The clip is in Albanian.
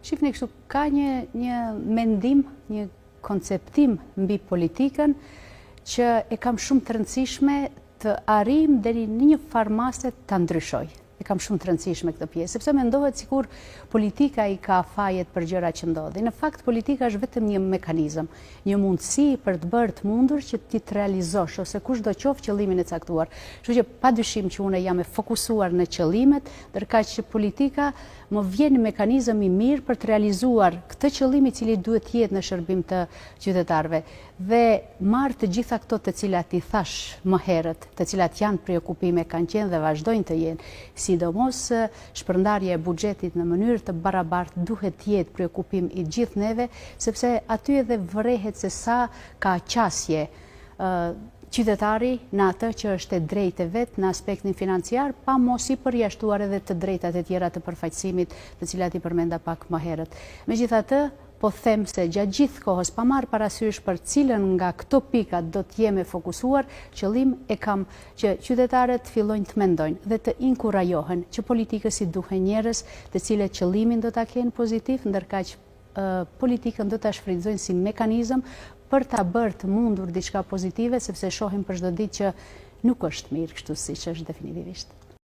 Shifni kështu, ka një mendim, një konceptim mbi politikën që e kam shumë të rëndësishme të arrijm deri në një farë mase ta ndryshoj. E kam shumë të rëndësishme këtë pjesë, sepse mendohet sikur politika i ka fajet për gjëra që ndodhin. Në fakt, politika është vetëm një mekanizëm, një mundësi për të bërë të mundur që ti të realizosh ose kushdo qoftë qëllimin e caktuar. Kështu që padyshim që unë jam e fokusuar në qëllimet, ndërkaq që politika më vjen një mekanizëm i mirë për të realizuar këtë qëllim i cili duhet të jetë në shërbim të qytetarëve dhe marr të gjitha këto të cilat i thash më herët, të cilat janë preokupime, kanë qenë dhe vazhdojnë të jenë, sidomos shpërndarja e buxhetit në mënyrë të barabartë duhet të jetë preokupim i gjithë neve, sepse aty edhe vërehet se sa ka qasje qytetari në atë që është e drejtë vetë në aspektin financiar, pa mos i përjashtuar edhe të drejtat e tjera të përfaqësimit, të cilat i përmenda pak më herët. Megjithatë, po them se gjatë gjithë kohës, pa marrë parasysh për cilën nga këto pikat do të jemi fokusuar, qëllim e kam që qytetarët fillojnë të mendojnë dhe të inkurajohen që politikës i duhen njerëz të cilët qëllimin do ta kenë pozitiv, ndërkaq politikën do ta shfrytëzojnë si mekanizëm për ta bërë të mundur diçka pozitive, sepse shohim për çdo ditë që nuk është mirë kështu siç është definitivisht.